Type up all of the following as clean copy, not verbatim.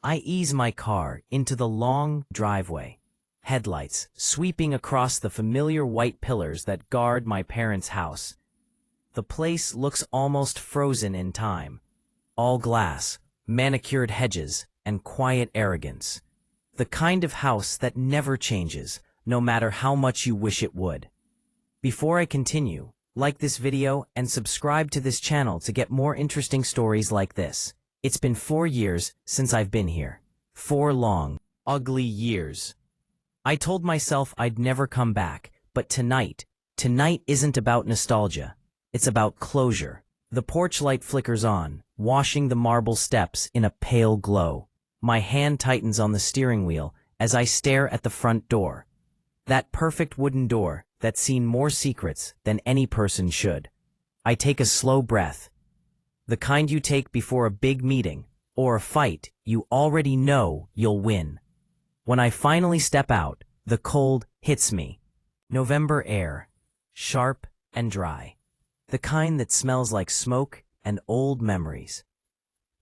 I ease my car into the long driveway, headlights sweeping across the familiar white pillars that guard my parents' house. The place looks almost frozen in time. All glass, manicured hedges, and quiet arrogance. The kind of house that never changes, no matter how much you wish it would. Before I continue, like this video and subscribe to this channel to get more interesting stories like this. It's been 4 years since I've been here. 4 long, ugly years. I told myself I'd never come back, but tonight isn't about nostalgia. It's about closure. The porch light flickers on, washing the marble steps in a pale glow. My hand tightens on the steering wheel as I stare at the front door. That perfect wooden door that's seen more secrets than any person should. I take a slow breath. The kind you take before a big meeting or a fight you already know you'll win. When I finally step out, the cold hits me. November air, sharp and dry. The kind that smells like smoke and old memories.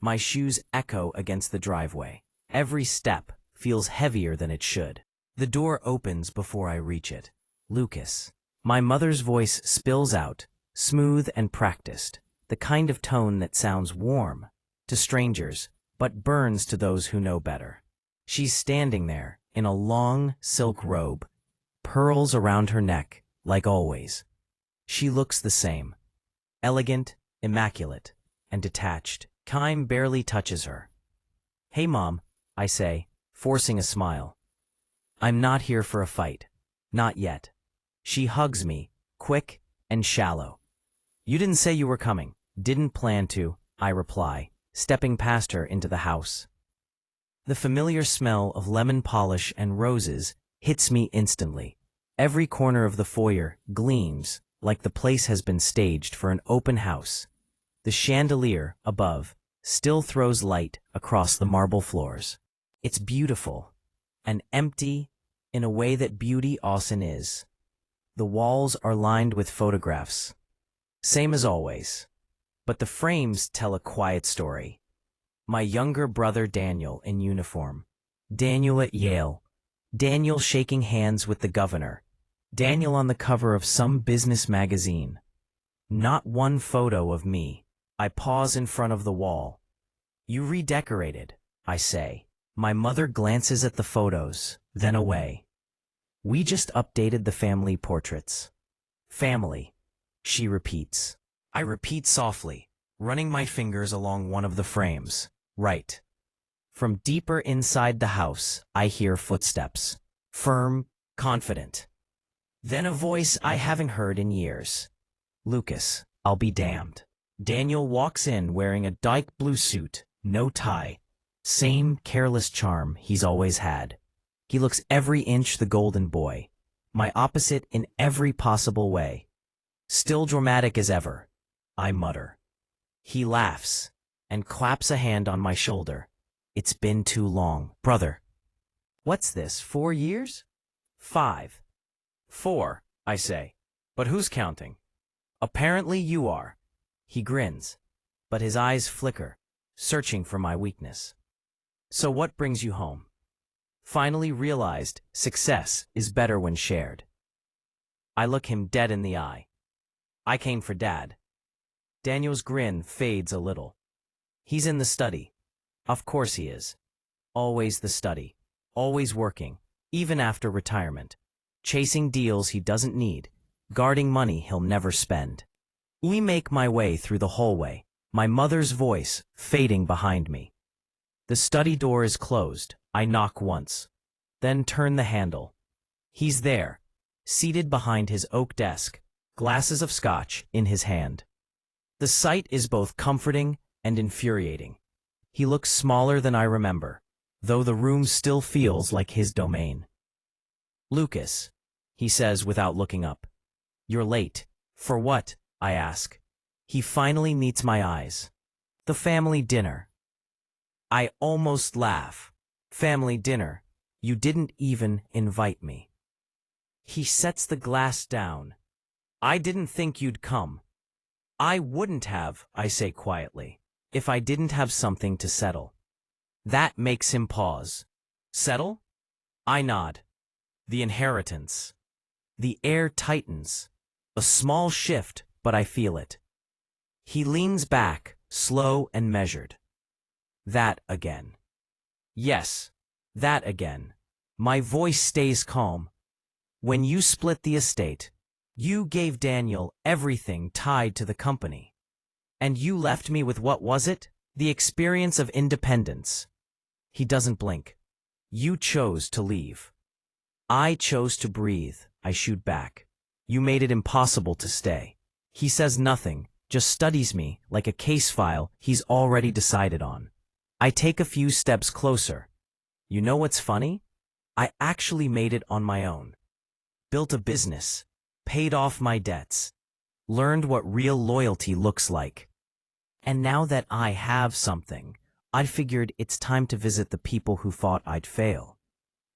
My shoes echo against the driveway. Every step feels heavier than it should. The door opens before I reach it. Lucas. My mother's voice spills out, smooth and practiced, the kind of tone that sounds warm to strangers, but burns to those who know better. She's standing there in a long silk robe, pearls around her neck, like always. She looks the same, elegant, immaculate, and detached. Time barely touches her. "Hey, Mom," I say, forcing a smile. "I'm not here for a fight. Not yet." She hugs me, quick and shallow. "You didn't say you were coming." "Didn't plan to," I reply, stepping past her into the house. The familiar smell of lemon polish and roses hits me instantly. Every corner of the foyer gleams like the place has been staged for an open house. The chandelier above still throws light across the marble floors. It's beautiful and empty in a way that beauty often is. The walls are lined with photographs, same as always, but the frames tell a quiet story. My younger brother Daniel in uniform, Daniel at Yale, Daniel shaking hands with the governor, Daniel on the cover of some business magazine. Not one photo of me. I pause in front of the wall. "You redecorated," I say. My mother glances at the photos, then away. "We just updated the family portraits." "Family," she repeats. I repeat softly, running my fingers along one of the frames. "Right." From deeper inside the house, I hear footsteps. Firm, confident. Then a voice I haven't heard in years. "Lucas, I'll be damned." Daniel walks in wearing a dark blue suit, no tie. Same careless charm he's always had. He looks every inch the golden boy, my opposite in every possible way. "Still dramatic as ever," I mutter. He laughs and claps a hand on my shoulder. "It's been too long, brother." "What's this, 4 years?" "5. 4, I say. "But who's counting?" "Apparently you are." He grins, but his eyes flicker, searching for my weakness. "So what brings you home?" Finally realized success is better when shared. I look him dead in the eye. "I came for Dad." Daniel's grin fades a little. He's in the study. Of course he is. Always the study. Always working, even after retirement. Chasing deals he doesn't need, guarding money he'll never spend. We make my way through the hallway, my mother's voice fading behind me. The study door is closed. I knock once, then turn the handle. He's there, seated behind his oak desk, glasses of scotch in his hand. The sight is both comforting and infuriating. He looks smaller than I remember, though the room still feels like his domain. "Lucas," he says without looking up. "You're late." "For what?" I ask. He finally meets my eyes. "The family dinner." I almost laugh. "Family dinner? You didn't even invite me." He sets the glass down. "I didn't think you'd come." "I wouldn't have," I say quietly, "if I didn't have something to settle." That makes him pause. Settle? I nod. The inheritance. The air tightens. A small shift, but I feel it. He leans back, slow and measured. That again. Yes, that again. My voice stays calm. When you split the estate, you gave Daniel everything tied to the company. And you left me with what was it? The experience of independence. He doesn't blink. You chose to leave. I chose to breathe, I shoot back. You made it impossible to stay. He says nothing, just studies me like a case file he's already decided on. I take a few steps closer. You know what's funny? I actually made it on my own. Built a business, paid off my debts, learned what real loyalty looks like. And now that I have something, I figured it's time to visit the people who thought I'd fail.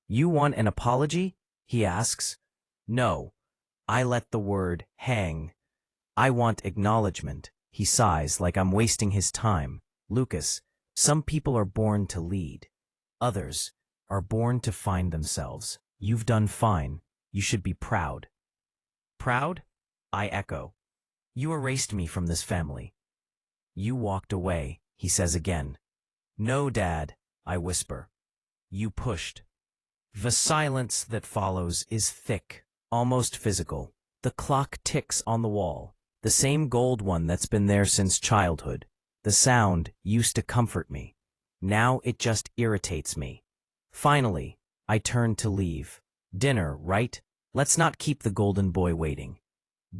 You want an apology? He asks. No. I let the word hang. I want acknowledgement. He sighs like I'm wasting his time. Lucas, some people are born to lead. Others are born to find themselves. You've done fine. You should be proud. Proud? I echo. You erased me from this family. You walked away, he says again. No, Dad, I whisper. You pushed. The silence that follows is thick, almost physical. The clock ticks on the wall, the same gold one that's been there since childhood. The sound used to comfort me. Now it just irritates me. Finally, I turn to leave. Dinner, right? Let's not keep the golden boy waiting.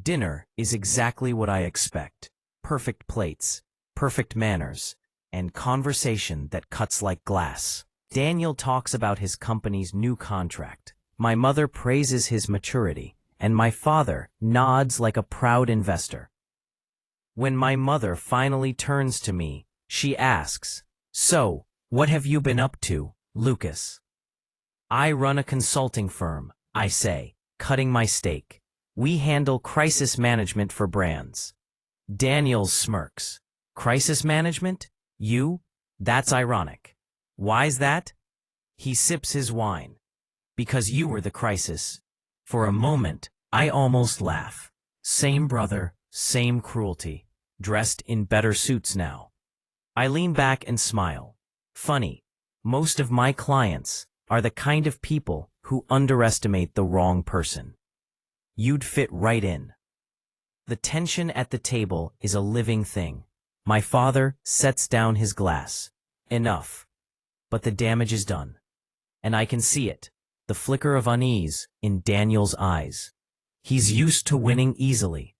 Dinner is exactly what I expect. Perfect plates, perfect manners, and conversation that cuts like glass. Daniel talks about his company's new contract. My mother praises his maturity, and my father nods like a proud investor. When my mother finally turns to me, she asks, "So, what have you been up to, Lucas?" I run a consulting firm, I say, cutting my steak. We handle crisis management for brands. Daniel smirks. Crisis management? You? That's ironic. Why's that? He sips his wine. Because you were the crisis. For a moment, I almost laugh. Same brother, same cruelty. Dressed in better suits now. I lean back and smile. Funny, most of my clients are the kind of people who underestimate the wrong person. You'd fit right in. The tension at the table is a living thing. My father sets down his glass. Enough. But the damage is done. And I can see it, the flicker of unease in Daniel's eyes. He's used to winning easily.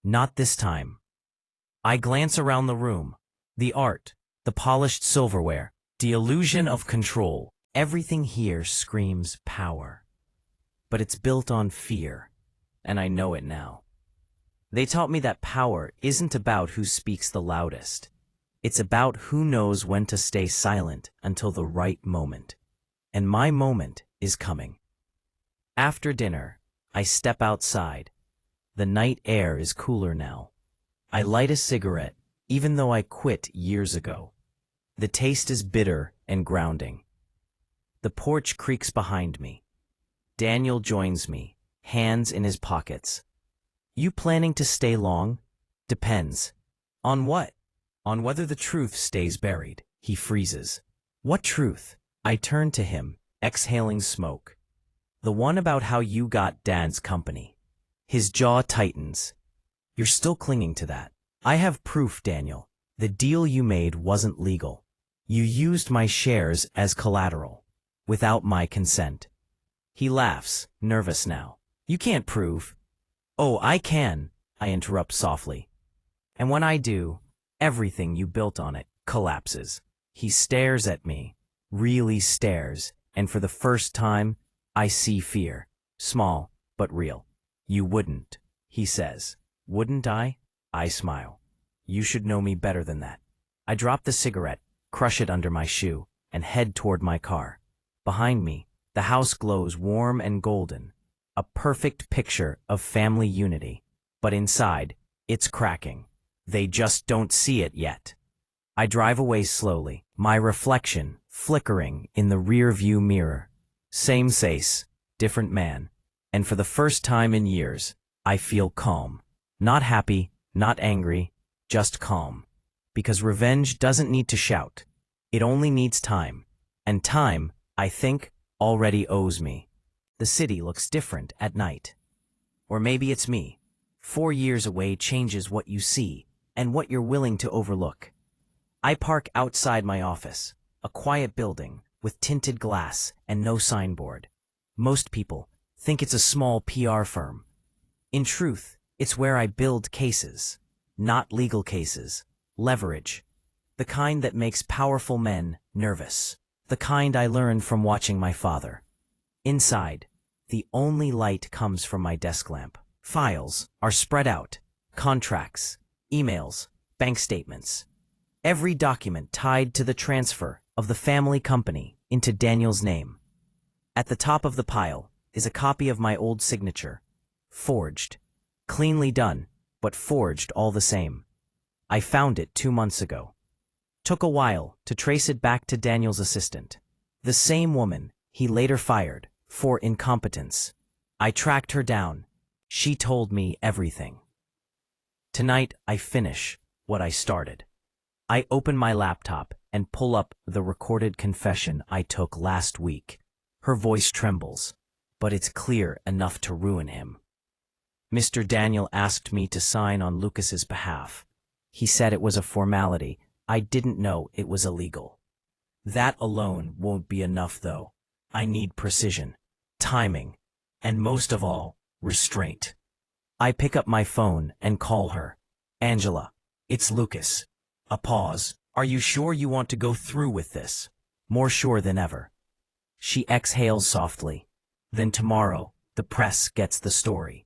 Not this time. I glance around the room. The art, the polished silverware, the illusion of control. Everything here screams power. But it's built on fear, and I know it now. They taught me that power isn't about who speaks the loudest. It's about who knows when to stay silent until the right moment. And my moment is coming. After dinner, I step outside. The night air is cooler now. I light a cigarette, even though I quit years ago. The taste is bitter and grounding. The porch creaks behind me. Daniel joins me, hands in his pockets. You planning to stay long? Depends. On what? On whether the truth stays buried. He freezes. What truth? I turn to him, exhaling smoke. The one about how you got Dad's company. His jaw tightens. You're still clinging to that. I have proof, Daniel. The deal you made wasn't legal. You used my shares as collateral, without my consent. He laughs, nervous now. You can't prove. Oh, I can, I interrupt softly. And when I do, everything you built on it collapses. He stares at me, really stares, and for the first time, I see fear. Small, but real. You wouldn't, he says. Wouldn't I? I smile. You should know me better than that. I drop the cigarette, crush it under my shoe, and head toward my car. Behind me, the house glows warm and golden, a perfect picture of family unity. But inside, it's cracking. They just don't see it yet. I drive away slowly, my reflection flickering in the rear-view mirror. Same face, different man. And for the first time in years, I feel calm. Not happy, not angry, just calm. Because revenge doesn't need to shout. It only needs time. And time, I think, already owes me. The city looks different at night. Or maybe it's me. 4 years away changes what you see and what you're willing to overlook. I park outside my office, a quiet building with tinted glass and no signboard. Most people think it's a small PR firm. In truth, it's where I build cases, not legal cases, leverage, the kind that makes powerful men nervous, the kind I learned from watching my father. Inside, the only light comes from my desk lamp. Files are spread out, contracts, emails, bank statements. Every document tied to the transfer of the family company into Daniel's name. At the top of the pile is a copy of my old signature. Forged. Cleanly done, but forged all the same. I found it 2 months ago. Took a while to trace it back to Daniel's assistant. The same woman he later fired for incompetence. I tracked her down. She told me everything. Tonight I finish what I started. I open my laptop and pull up the recorded confession I took last week. Her voice trembles, but it's clear enough to ruin him. Mr. Daniel asked me to sign on Lucas's behalf. He said it was a formality. I didn't know it was illegal. That alone won't be enough, though. I need precision, timing, and most of all, restraint. I pick up my phone and call her. Angela, it's Lucas. A pause. Are you sure you want to go through with this? More sure than ever. She exhales softly. Then tomorrow, the press gets the story.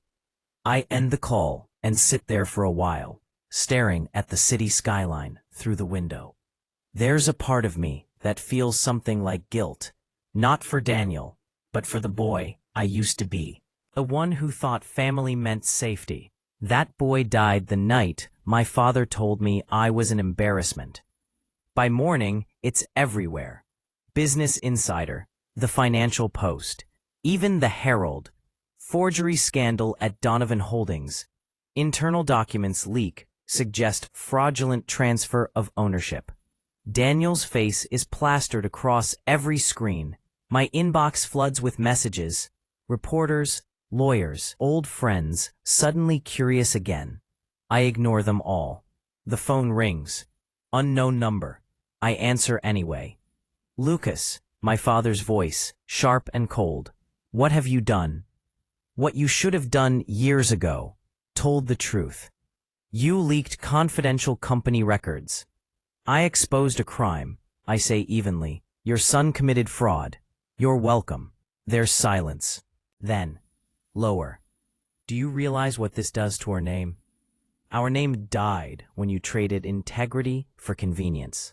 I end the call and sit there for a while, staring at the city skyline through the window. There's a part of me that feels something like guilt, not for Daniel, but for the boy I used to be. The one who thought family meant safety. That boy died the night my father told me I was an embarrassment. By morning, it's everywhere. Business Insider, the Financial Post, even the Herald. Forgery scandal at Donovan Holdings. Internal documents leak, suggest fraudulent transfer of ownership. Daniel's face is plastered across every screen. My inbox floods with messages. Reporters, lawyers, old friends, suddenly curious again. I ignore them all. The phone rings. Unknown number. I answer anyway. Lucas, my father's voice, sharp and cold. What have you done? What you should have done years ago. Told the truth. You leaked confidential company records. I exposed a crime, I say evenly. Your son committed fraud. You're welcome. There's silence. Then, lower. Do you realize what this does to our name? Our name died when you traded integrity for convenience.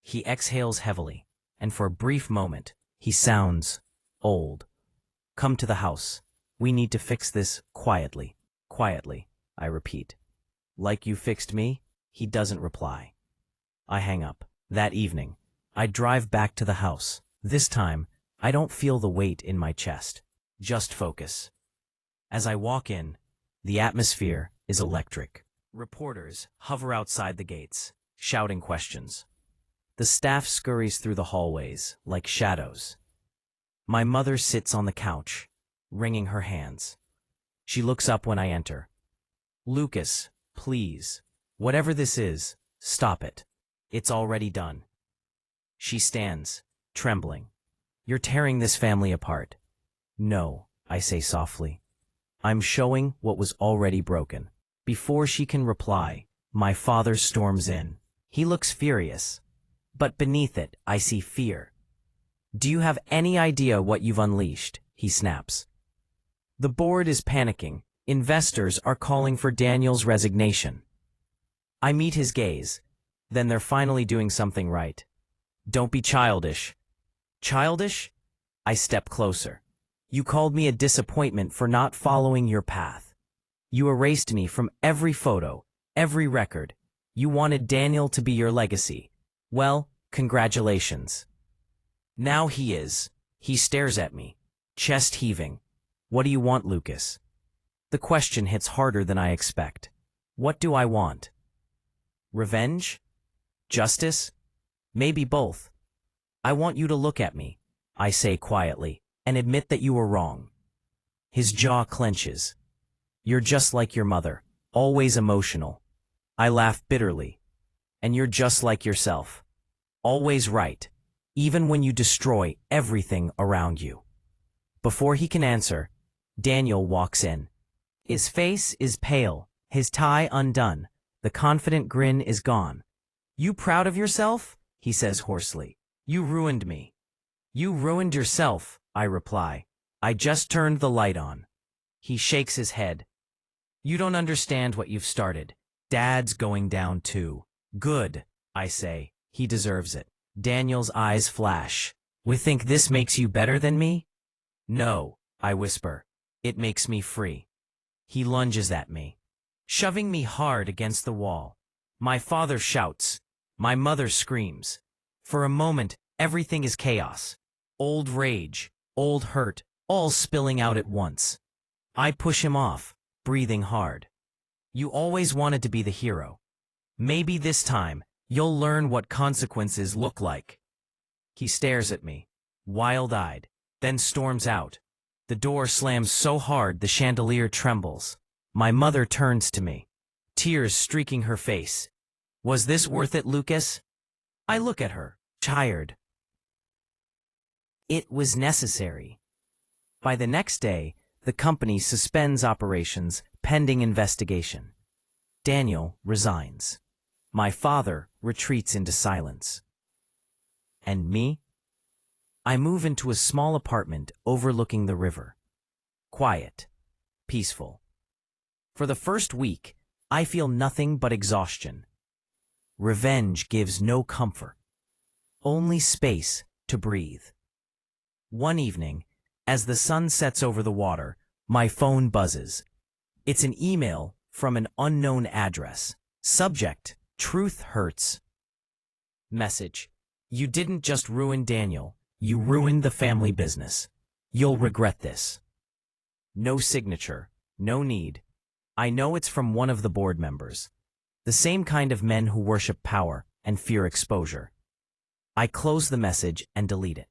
He exhales heavily, and for a brief moment, he sounds old. Come to the house. We need to fix this quietly. Quietly, I repeat. Like you fixed me? He doesn't reply. I hang up. That evening, I drive back to the house. This time, I don't feel the weight in my chest. Just focus. As I walk in, the atmosphere is electric. Reporters hover outside the gates, shouting questions. The staff scurries through the hallways like shadows. My mother sits on the couch, wringing her hands. She looks up when I enter. Lucas, please. Whatever this is, stop it. It's already done. She stands, trembling. You're tearing this family apart. No, I say softly. I'm showing what was already broken. Before she can reply, my father storms in. He looks furious. But beneath it, I see fear. Do you have any idea what you've unleashed? He snaps. The board is panicking. Investors are calling for Daniel's resignation. I meet his gaze. Then they're finally doing something right. Don't be childish. Childish? I step closer. You called me a disappointment for not following your path. You erased me from every photo, every record. You wanted Daniel to be your legacy. Well, Congratulations. Now he is. He stares at me, chest heaving. What do you want, Lucas? The question hits harder than I expect. What do I want? Revenge? Justice? Maybe both. I want you to look at me, I say quietly, and admit that you were wrong. His jaw clenches. You're just like your mother, always emotional. I laugh bitterly. And you're just like yourself. Always right, even when you destroy everything around you. Before he can answer, Daniel walks in. His face is pale, his tie undone, the confident grin is gone. You proud of yourself? He says hoarsely. You ruined me. You ruined yourself, I reply. I just turned the light on. He shakes his head. You don't understand what you've started. Dad's going down too. Good, I say. He deserves it. Daniel's eyes flash. We think this makes you better than me? No, I whisper. It makes me free. He lunges at me, shoving me hard against the wall. My father shouts. My mother screams. For a moment, everything is chaos. Old rage, old hurt, all spilling out at once. I push him off, breathing hard. You always wanted to be the hero. Maybe this time, you'll learn what consequences look like. He stares at me, wild-eyed, then storms out. The door slams so hard the chandelier trembles. My mother turns to me, tears streaking her face. Was this worth it, Lucas? I look at her, tired. It was necessary. By the next day, the company suspends operations pending investigation. Daniel resigns. My father retreats into silence. And me? I move into a small apartment overlooking the river. Quiet, peaceful. For the first week, I feel nothing but exhaustion. Revenge gives no comfort, only space to breathe. One evening, as the sun sets over the water, my phone buzzes. It's an email from an unknown address. Subject, Truth Hurts. Message, you didn't just ruin Daniel, you ruined the family business. You'll regret this. No signature, no need. I know it's from one of the board members. The same kind of men who worship power and fear exposure. I close the message and delete it.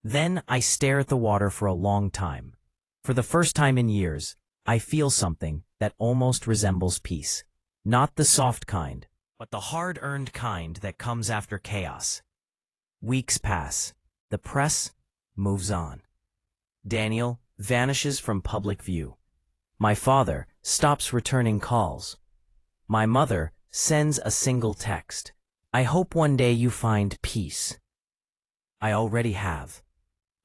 Then I stare at the water for a long time. For the first time in years, I feel something that almost resembles peace. Not the soft kind, but the hard-earned kind that comes after chaos. Weeks pass. The press moves on. Daniel vanishes from public view. My father stops returning calls. My mother sends a single text. I hope one day you find peace. I already have.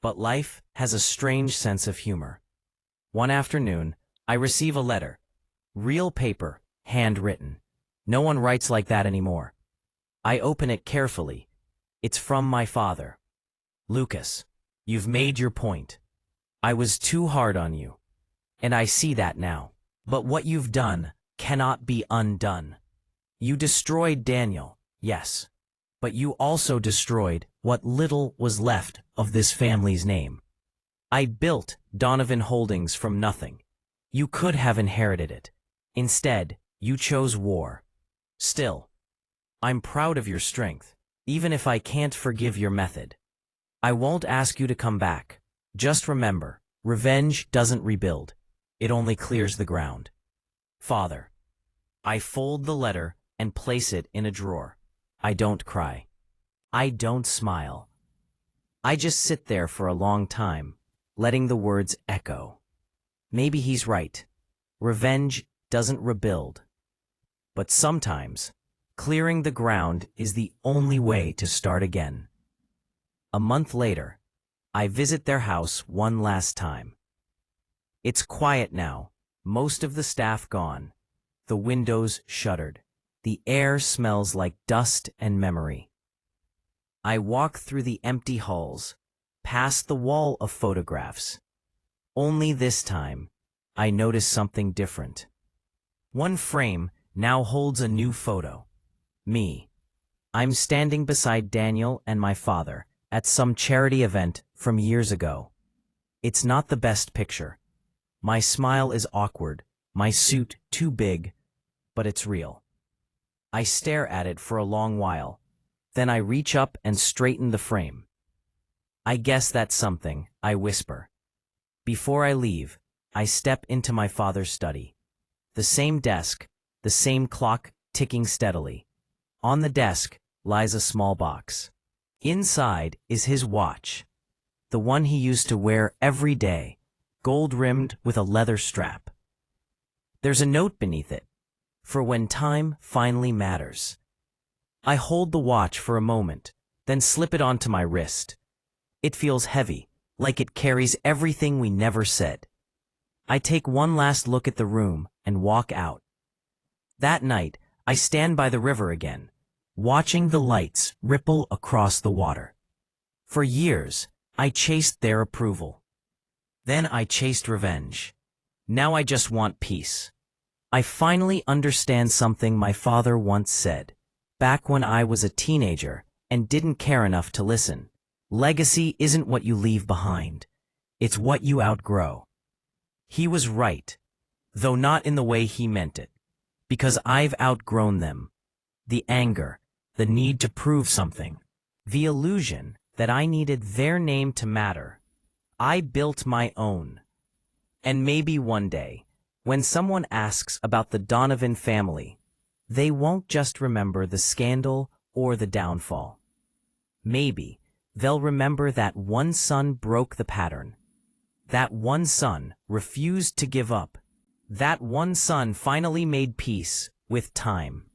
But life has a strange sense of humor. One afternoon, I receive a letter. Real paper, handwritten. No one writes like that anymore. I open it carefully. It's from my father. Lucas, you've made your point. I was too hard on you. And I see that now. But what you've done cannot be undone. You destroyed Daniel, yes. But you also destroyed what little was left of this family's name. I built Donovan Holdings from nothing. You could have inherited it. Instead, you chose war. Still, I'm proud of your strength, even if I can't forgive your method. I won't ask you to come back. Just remember, revenge doesn't rebuild. It only clears the ground. Father. I fold the letter and place it in a drawer. I don't cry. I don't smile. I just sit there for a long time, letting the words echo. Maybe he's right. Revenge doesn't rebuild. But sometimes, clearing the ground is the only way to start again. A month later, I visit their house one last time. It's quiet now, most of the staff gone. The windows shuttered. The air smells like dust and memory. I walk through the empty halls, past the wall of photographs. Only this time, I notice something different. One frame now holds a new photo. Me. I'm standing beside Daniel and my father at some charity event from years ago. It's not the best picture. My smile is awkward, my suit too big, but it's real. I stare at it for a long while. Then I reach up and straighten the frame. I guess that's something, I whisper. Before I leave, I step into my father's study. The same desk, the same clock ticking steadily. On the desk lies a small box. Inside is his watch, the one he used to wear every day, gold-rimmed with a leather strap. There's a note beneath it, for when time finally matters. I hold the watch for a moment, then slip it onto my wrist. It feels heavy, like it carries everything we never said. I take one last look at the room and walk out. That night, I stand by the river again, watching the lights ripple across the water. For years, I chased their approval. Then I chased revenge. Now I just want peace. I finally understand something my father once said, back when I was a teenager and didn't care enough to listen. Legacy isn't what you leave behind. It's what you outgrow. He was right, though not in the way he meant it, because I've outgrown them. The anger, the need to prove something, the illusion that I needed their name to matter. I built my own. And maybe one day, when someone asks about the Donovan family, they won't just remember the scandal or the downfall. Maybe they'll remember that one son broke the pattern. That one son refused to give up. That one son finally made peace with time.